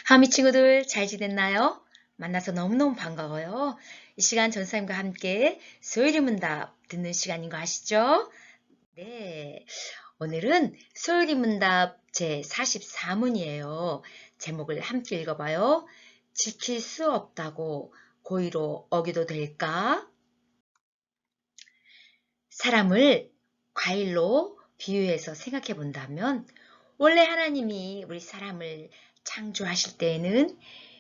하미 친구들 잘 지냈나요? 만나서 너무너무 반가워요. 이 시간 전사님과 함께 소율이 문답 듣는 시간인 거 아시죠? 네. 오늘은 소율이 문답 제 44문이에요. 제목을 함께 읽어봐요. 지킬 수 없다고 고의로 어기도 될까? 사람을 과일로 비유해서 생각해 본다면 원래 하나님이 우리 사람을 창조하실 때에는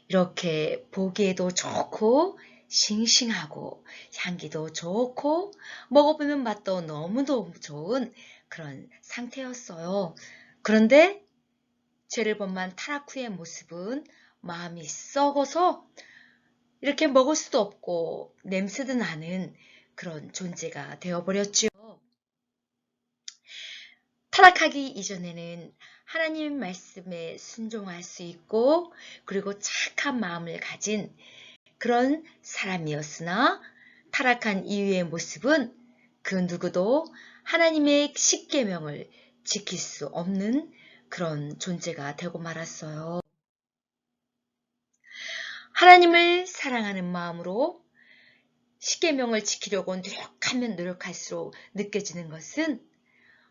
이렇게 보기에도 좋고 싱싱하고 향기도 좋고 먹어보면 맛도 너무너무 좋은 그런 상태였어요. 그런데 죄를 범한 타락 후의 모습은 마음이 썩어서 이렇게 먹을 수도 없고 냄새도 나는 그런 존재가 되어버렸죠. 타락하기 이전에는 하나님 말씀에 순종할 수 있고 그리고 착한 마음을 가진 그런 사람이었으나 타락한 이후의 모습은 그 누구도 하나님의 십계명을 지킬 수 없는 그런 존재가 되고 말았어요. 하나님을 사랑하는 마음으로 십계명을 지키려고 노력하면 노력할수록 느껴지는 것은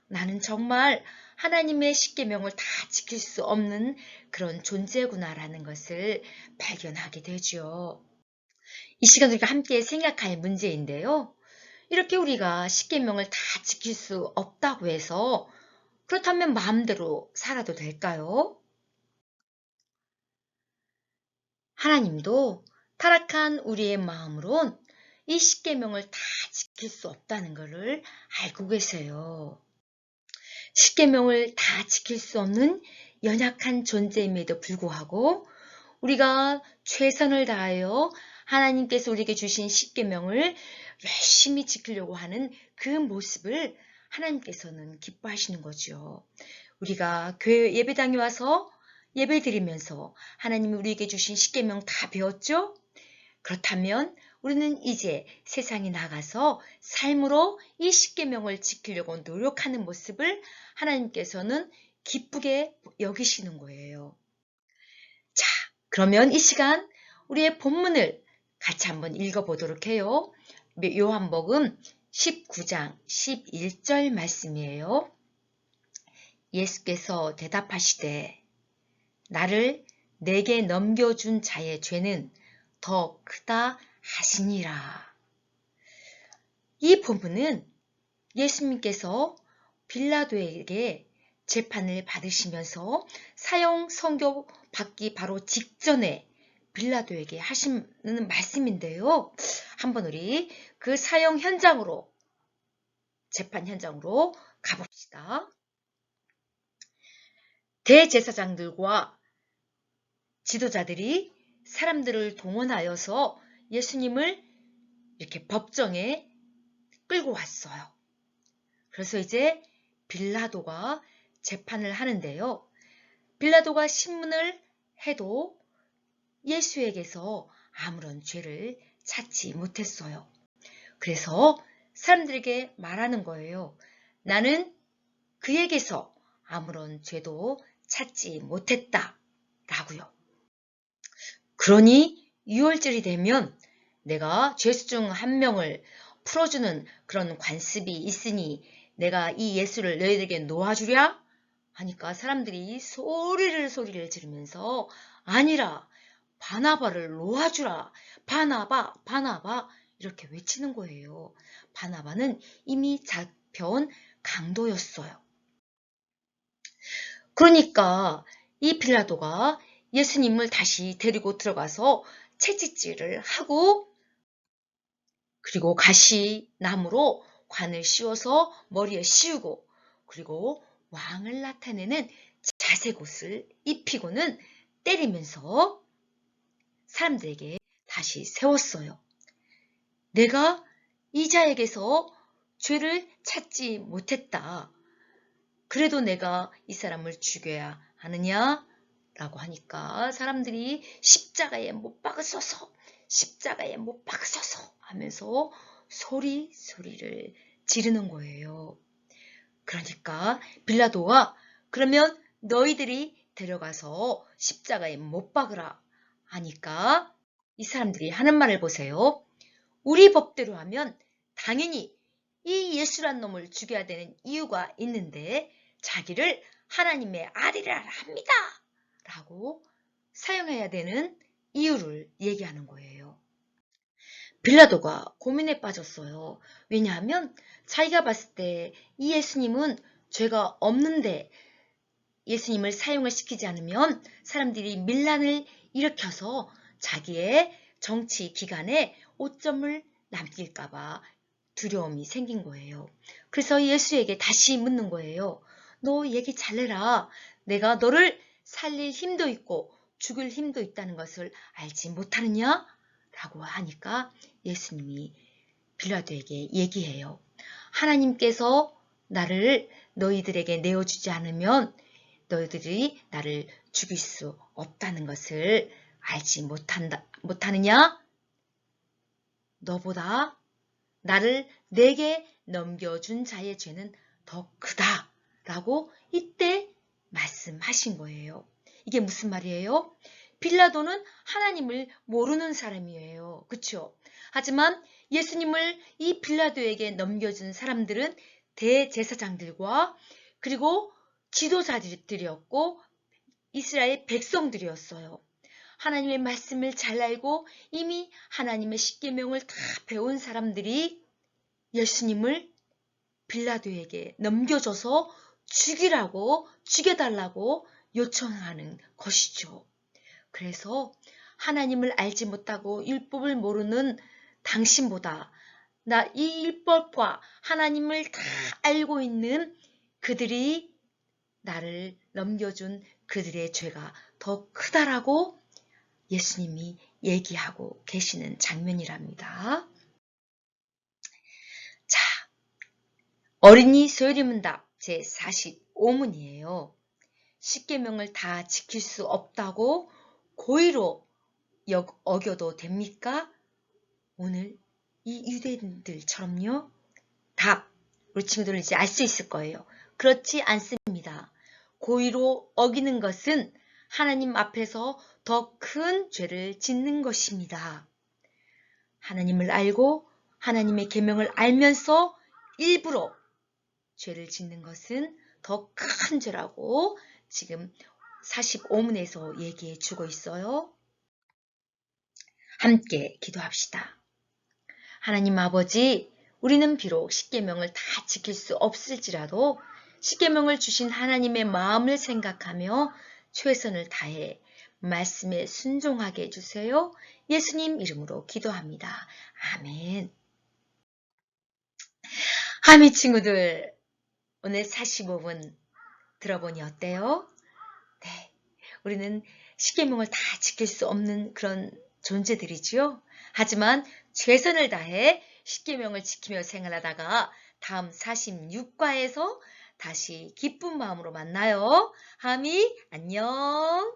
나는 정말 하나님의 십계명을 다 지킬 수 없는 그런 존재구나라는 것을 발견하게 되죠. 이 시간 우리가 함께 생각할 문제인데요. 이렇게 우리가 십계명을 다 지킬 수 없다고 해서 그렇다면 마음대로 살아도 될까요? 하나님도 타락한 우리의 마음으론 이 십계명을 다 지킬 수 없다는 것을 알고 계세요. 십계명을 다 지킬 수 없는 연약한 존재임에도 불구하고 우리가 최선을 다하여 하나님께서 우리에게 주신 십계명을 열심히 지키려고 하는 그 모습을 하나님께서는 기뻐하시는 거죠. 우리가 교회 예배당에 와서 예배 드리면서 하나님이 우리에게 주신 십계명 다 배웠죠? 그렇다면 우리는 이제 세상에 나가서 삶으로 이 십계명을 지키려고 노력하는 모습을 하나님께서는 기쁘게 여기시는 거예요. 자, 그러면 이 시간 우리의 본문을 같이 한번 읽어보도록 해요. 요한복음 19장 11절 말씀이에요. 예수께서 대답하시되 나를 내게 넘겨준 자의 죄는 더 크다 하시니라. 이 본문은 예수님께서 빌라도에게 재판을 받으시면서 사형 선고 받기 바로 직전에 빌라도에게 하시는 말씀인데요. 한번 우리 그 사형 현장으로, 재판 현장으로 가봅시다. 대제사장들과 지도자들이 사람들을 동원하여서 예수님을 이렇게 법정에 끌고 왔어요. 그래서 이제 빌라도가 재판을 하는데요. 빌라도가 신문을 해도 예수에게서 아무런 죄를 찾지 못했어요. 그래서 사람들에게 말하는 거예요. 나는 그에게서 아무런 죄도 찾지 못했다 라고요. 그러니 6월절이 되면 내가 죄수 중 한 명을 풀어주는 그런 관습이 있으니 내가 이 예수를 너희들에게 놓아주랴? 하니까 사람들이 소리를 지르면서 아니라 바나바를 놓아주라. 바나바 바나바 이렇게 외치는 거예요. 바나바는 이미 잡혀온 강도였어요. 그러니까 이 빌라도가 예수님을 다시 데리고 들어가서 채찍질을 하고 그리고 가시나무로 관을 씌워서 머리에 씌우고 그리고 왕을 나타내는 자색 옷을 입히고는 때리면서 사람들에게 다시 세웠어요. 내가 이 자에게서 죄를 찾지 못했다. 그래도 내가 이 사람을 죽여야 하느냐? 라고 하니까 사람들이 십자가에 못 박으소서 하면서 소리를 지르는 거예요. 그러니까 빌라도가 그러면 너희들이 데려가서 십자가에 못 박으라 하니까 이 사람들이 하는 말을 보세요. 우리 법대로 하면 당연히 이 예수란 놈을 죽여야 되는 이유가 있는데 자기를 하나님의 아들이라 합니다. 라고 사용해야 되는 이유를 얘기하는 거예요. 빌라도가 고민에 빠졌어요. 왜냐하면 자기가 봤을 때 이 예수님은 죄가 없는데 예수님을 사용을 시키지 않으면 사람들이 밀란을 일으켜서 자기의 정치 기간에 오점을 남길까봐 두려움이 생긴 거예요. 그래서 예수에게 다시 묻는 거예요. 너 얘기 잘해라. 내가 너를 살릴 힘도 있고 죽일 힘도 있다는 것을 알지 못하느냐? 라고 하니까 예수님이 빌라도에게 얘기해요. 하나님께서 나를 너희들에게 내어주지 않으면 너희들이 나를 죽일 수 없다는 것을 알지 못하느냐? 너보다 나를 내게 넘겨준 자의 죄는 더 크다 라고 이때 말씀하신 거예요. 이게 무슨 말이에요? 빌라도는 하나님을 모르는 사람이에요. 그렇죠? 하지만 예수님을 이 빌라도에게 넘겨준 사람들은 대제사장들과 그리고 지도자들이었고 이스라엘 백성들이었어요. 하나님의 말씀을 잘 알고 이미 하나님의 십계명을 다 배운 사람들이 예수님을 빌라도에게 넘겨줘서 죽여달라고 요청하는 것이죠. 그래서 하나님을 알지 못하고 율법을 모르는 당신보다 나 이 율법과 하나님을 다 알고 있는 그들이 나를 넘겨준 그들의 죄가 더 크다라고 예수님이 얘기하고 계시는 장면이랍니다. 자, 어린이 소리문답 제45문이에요. 십계명을 다 지킬 수 없다고 고의로 어겨도 됩니까? 오늘 이 유대인들처럼요. 답, 우리 친구들은 이제 알 수 있을 거예요. 그렇지 않습니다. 고의로 어기는 것은 하나님 앞에서 더 큰 죄를 짓는 것입니다. 하나님을 알고 하나님의 계명을 알면서 일부러 죄를 짓는 것은 더 큰 죄라고 지금 45문에서 얘기해 주고 있어요. 함께 기도합시다. 하나님 아버지, 우리는 비록 십계명을 다 지킬 수 없을지라도 십계명을 주신 하나님의 마음을 생각하며 최선을 다해 말씀에 순종하게 해주세요. 예수님 이름으로 기도합니다. 아멘. 하미 친구들, 오늘 45분 들어보니 어때요? 네, 우리는 십계명을 다 지킬 수 없는 그런 존재들이지요. 하지만 최선을 다해 십계명을 지키며 생활하다가 다음 46과에서 다시 기쁜 마음으로 만나요. 하미 안녕.